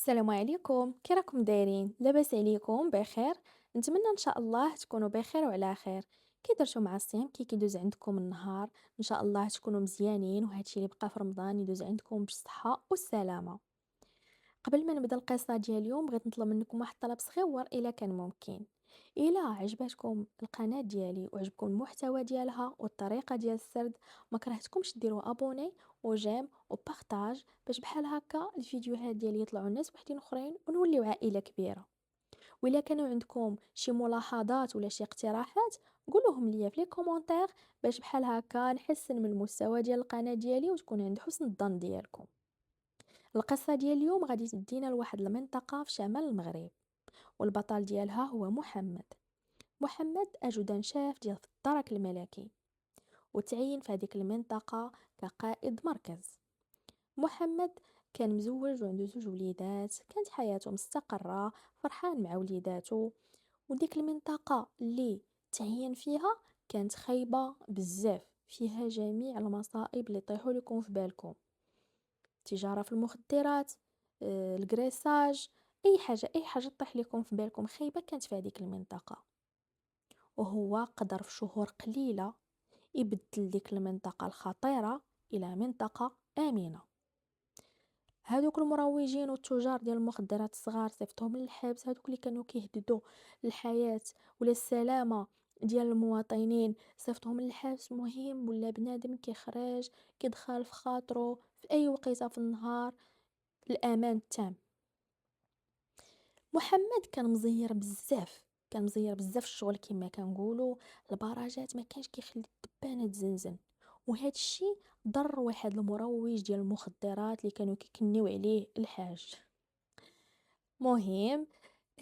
السلام عليكم، كي راكم دايرين؟ لاباس عليكم بخير؟ نتمنى ان شاء الله تكونوا بخير وعلى خير. كي درتو مع الصيام؟ كي كيدوز عندكم النهار؟ ان شاء الله تكونوا مزيانين وهادشي اللي بقى في رمضان يدوز عندكم بالصحه والسلامه. قبل ما نبدا القصه ديال اليوم بغيت نطلب منكم واحد الطلب صغير الا كان ممكن. الا عجبتكم القناه ديالي وعجبكم المحتوى ديالها والطريقه ديال السرد، ما كرهتكمش ديروا ابوني وجيم وبارطاج باش بحال هكا الفيديوهات ديالي يطلعوا الناس وحدين اخرين ونوليو عائله كبيره. وإلا كانوا عندكم شي ملاحظات ولا شي اقتراحات، قولوهم ليا في لي كومونتير باش بحال هكا نحسن من المستوى ديال القناه ديالي وتكون عند حسن الظن ديالكم. القصة ديال اليوم غادي تدينا لواحد المنطقة في شمال المغرب، والبطل ديالها هو محمد. محمد أجدان شاف ديال في الدرك الملكي، وتعين في هذيك المنطقة كقائد مركز. محمد كان مزوج وعنده زوج وليدات، كانت حياته مستقرة، فرحان مع وليداته. وديك المنطقة اللي تعين فيها كانت خايبة بزاف، فيها جميع المصائب اللي طيحوا لكم في بالكم: تجارة في المخدرات، الجريساج، اي حاجه تطيح لكم في بالكم خايبه كانت في هذيك المنطقه. وهو قدر في شهور قليله يبدل ديك المنطقه الخطيره الى منطقه امنه. هادوك المروجين والتجار ديال المخدرات الصغار صيفطهم للحبس، هادوك اللي كانوا كيهددوا الحياه ولا السلامه ديال المواطنين صيفطهم للحبس. مهم ولا بنادم كيخرج كيدخل في خاطره في اي وقيته في النهار الأمان التام. محمد كان مزير بزاف، كان مزير بزاف الشغل كما كنقولوا. البراجات ما كانش كيخلي الدبانه تزنزن، وهذا الشيء ضر واحد المروج ديال المخدرات اللي كانوا كيكنيو عليه الحاج. مهم،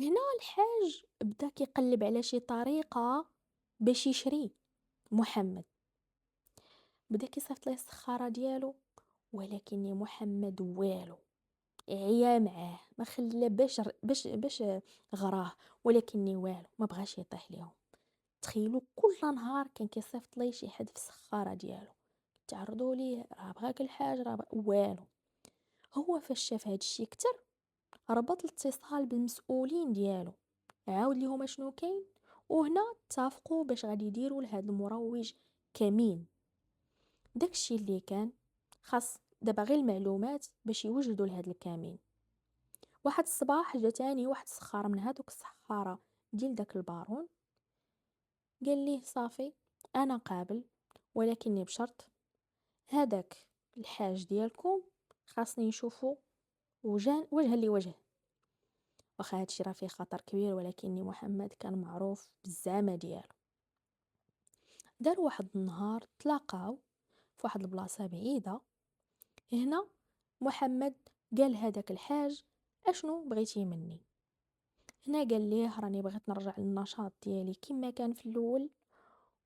هنا الحاج بدا كيقلب على شي طريقه باش يشري محمد. بدا كيصيفط ليه السخاره ديالو، ولكن يا محمد والو، عيا معاه ما خلى باش غراه، ولكني والو ما بغاش يطيح ليهم. تخيلوا كل نهار كان كيصيفط لي شي حد في السخاره ديالو، تعرضوا ليه راه بغاك الحاج والو. هو فاش شاف هادشي كتر، ربط الاتصال بالمسؤولين ديالو، عاود ليهم شنو كاين، وهنا اتفقوا باش غادي يديروا لهاد المروج كمين. داكشي اللي كان خاص دابا غير المعلومات باش يوجدوا لهاد الكمين. واحد الصباح جا تاني واحد السخارة من هادوك السخارة ديال داك البارون، قال ليه صافي انا قابل، ولكني بشرط: هذاك الحاج ديالكم خاصني نشوفه وجها لوجه. واخا هادشي راه فيه خطر كبير، ولكن محمد كان معروف بالزعامة ديالو. دار واحد النهار تلاقاو في واحد البلاصة بعيدة. هنا محمد قال هذاك الحاج: اشنو بغيتي مني؟ هنا قال ليه: راني بغيت نرجع للنشاط ديالي كما كان في الاول،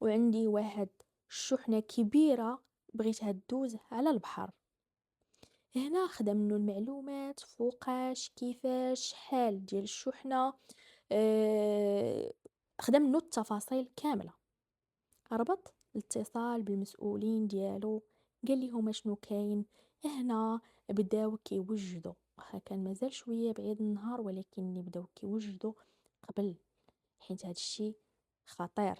وعندي واحد الشحنة كبيرة بغيتها تدوز على البحر. هنا خدم منه المعلومات فوقاش كيفاش حال ديال الشحنة، آه خدم منه التفاصيل كاملة. ربط الاتصال بالمسؤولين ديالو، قال لهم شنو كاين. هنا بداو كيوجدوا، واخا كان مازال شويه بعيد النهار، ولكن بداو كيوجدوا قبل، حيت هذا الشيء خطير.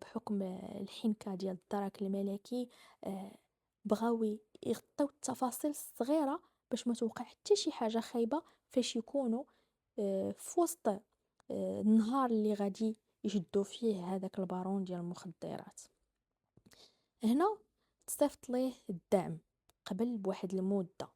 بحكم الحنكه ديال الدرك الملكي، بغاو يغطيو التفاصيل الصغيره باش ما توقع حتى شي حاجه خايبه فاش يكونوا في وسط النهار اللي غادي يشدوا فيه هذاك البارون ديال المخدرات. هنا تصيفط ليه الدعم قبل بواحد المده،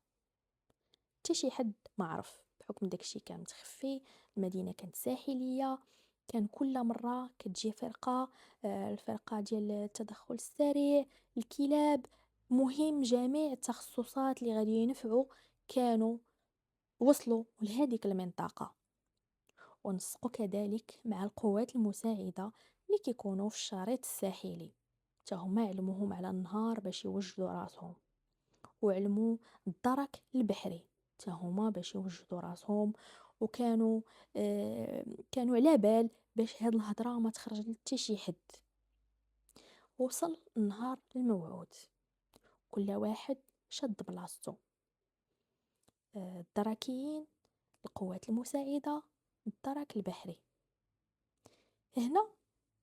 حتى شي حد ما عرف، بحكم داكشي كان متخفي. المدينه كانت ساحليه، كان كل مره كتجي فرقه، الفرقه ديال التدخل السريع، الكلاب. مهم جميع التخصصات اللي غادي ينفعوا كانوا وصلوا لهذيك المنطقه. ونسقوا كذلك مع القوات المساعده اللي كيكونوا في الشريط الساحلي، حتى هما علموهم على النهار باش يوجدوا راسهم، وعلموا الدرك البحري حتى هما باش يوجدوا راسهم. وكانوا كانوا على بال باش هاد الهضره ما تخرج لحتى شي حد. وصل النهار الموعود، كل واحد شد بلاصتو. الدركيين، القوات المساعدة، الدرك البحري. هنا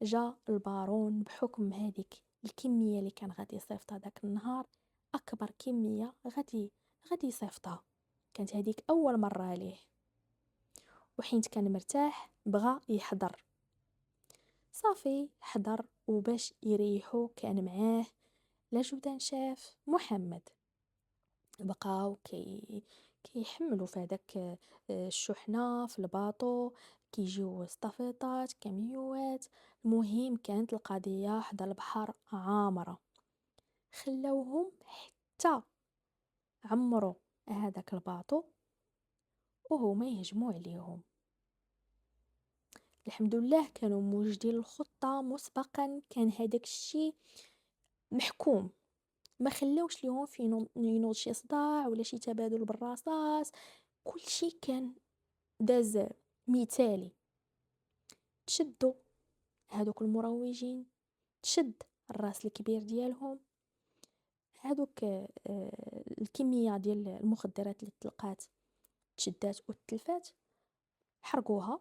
جا البارون بحكم هذيك الكمية اللي كان غادي يصيفطها داك النهار، أكبر كمية غادي يصيفطها، كانت هذيك أول مرة عليه، وحين كان مرتاح بغى يحضر. صافي حضر، وباش يريحو كان معاه لاجودان شاف محمد. بقاو كيحملوا في هذاك الشحنة في الباطو، كيجيو استافيطات كاميوات. المهم كانت القضية حدا البحر عامرة، خلاوهم حتى عمروا هذاك الباطو وهما يهجموا عليهم. الحمد لله كانوا موجدين الخطة مسبقا، كان هذاك الشيء محكوم، ما خلاوش ليهم في ينوض شي صداع ولا شي تبادل بالرصاص، كل شيء كان داز مثالي. تشدوا هادوك المروجين، تشد الراس الكبير ديالهم، هادوك الكمية ديال المخدرات اللي تلقات تشدات وتلفات، حرقوها.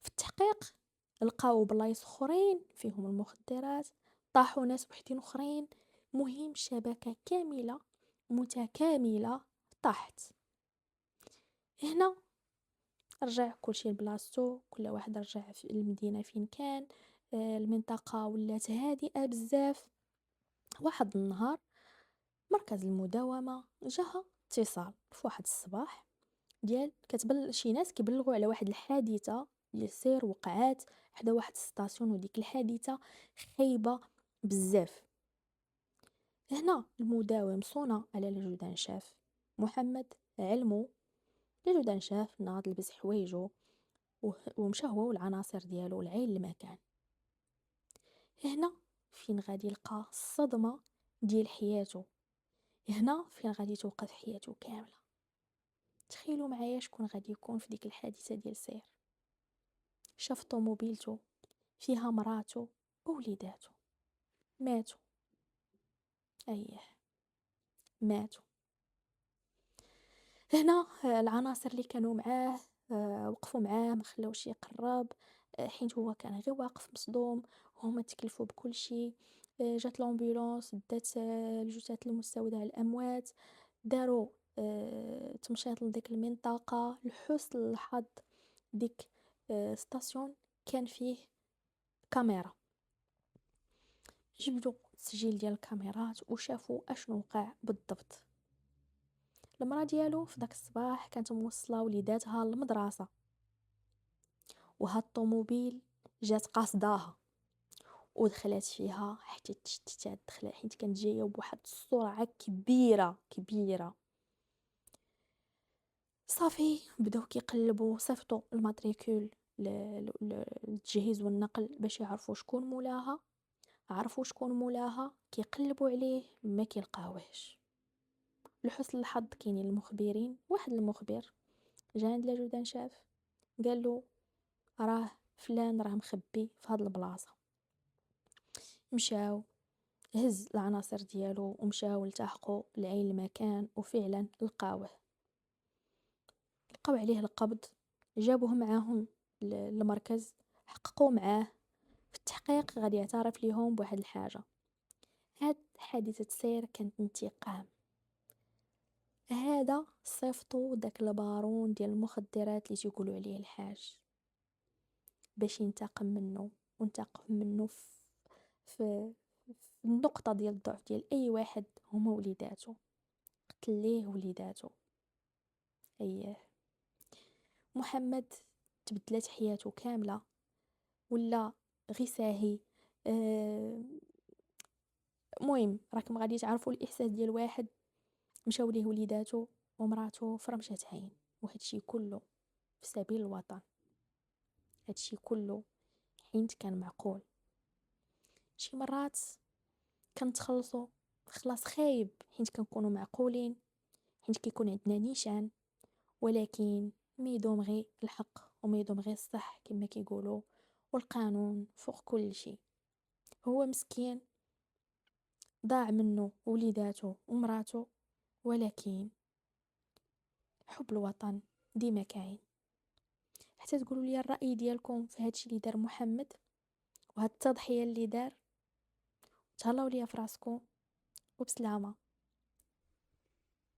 في التحقيق لقاو بلايص اخرين فيهم المخدرات، طاحوا ناس وحدين اخرين، مهم شبكة كاملة متكاملة طاحت. هنا رجع كل شيء لبلاصتو، كل واحد رجع في المدينة فين كان. المنطقة ولات هادئة بزاف. واحد النهار مركز المداومة جاها اتصال في واحد الصباح ديال شي ناس كيبلغوا على واحد الحادثة اللي سير وقعات حدا واحد الستاسيون، وديك الحادثة خايبة بزاف. هنا المداوم صونا على لاجودان شاف محمد، علمو لاجودان شاف ناض لبس حوايجو ومشى هو والعناصر ديالو العين المكان. هنا فين غادي يلقى الصدمة ديال حياته، هنا فين غادي توقف حياته كاملة. تخيلوا معايا شكون غادي يكون في ديك الحادثة ديال سير. شاف طوموبيلته فيها مراته ووليداته ماتوا. اييه ماتوا. هنا العناصر اللي كانوا معاه وقفوا معاه، ما خلاوش يقرب، حيت هو كان غير واقف مصدوم. هما تكلفوا بكل شيء. جات لامبولانس دات الجثث المستودع الاموات، داروا تمشيط لديك المنطقه. لحسن الحظ ديك ستاسيون كان فيه كاميرا، جبدوا تسجيل ديال الكاميرات وشافوا اشنو وقع بالضبط. المراه ديالو في داك الصباح كانت موصله وليداتها للمدرسه، وهاد الطوموبيل جات قاصداها ودخلت فيها حتى تشتتات الدخله، حيت كانت جايه بواحد السرعه كبيره كبيره. صافي بداو كيقلبوا، صيفطوا الماتريكول للتجهيز والنقل باش يعرفوا شكون مولاها. عرفوا شكون مولاها، كيقلبوا عليه ما كيلقاوهش. لحسن الحظ كاينين المخبرين، واحد المخبر جا عند لاجودان شاف قال له راه فلان راه مخبي في هاد البلاصه. مشاو، هز العناصر ديالو ومشاو التحقوا لعين المكان، وفعلا لقاوه، لقاو عليه القبض. جابوه معاهم للمركز، حققوا معاه. في التحقيق غادي يعترف ليهم بواحد الحاجه، هاد حادثه سير كانت انتقام. هذا صيفطو داك البارون ديال المخدرات اللي تيقولوا عليه الحاج باش ينتقم منه، وانتقم منه في النقطة ديال الضعف ديال أي واحد، هما وليداتو، قتل ليه وليداتو. أيه محمد تبدلت حياته كاملة، ولا غي ساهي. المهم راكم غادي تعرفوا الإحساس ديال واحد مشاو ليه وليداتو ومراتو فرمشات عين، وهادشي كله في سبيل الوطن. هادشي كله حينت كان معقول. شي مرات كنتخلصوا خلاص خايب حيت كنكونوا معقولين، حيت كيكون عندنا نيشان، ولكن ما يدوم غير الحق وما يدوم غير الصح كما كيقولوا، والقانون فوق كل شيء. هو مسكين ضاع منه وليداته ومراته، ولكن حب الوطن ديما كاين. حتى تقولوا لي الرأي ديالكم في هادشي اللي دار محمد وهاد التضحية اللي دار. تهلاو ليا فراسكم وبسلامة.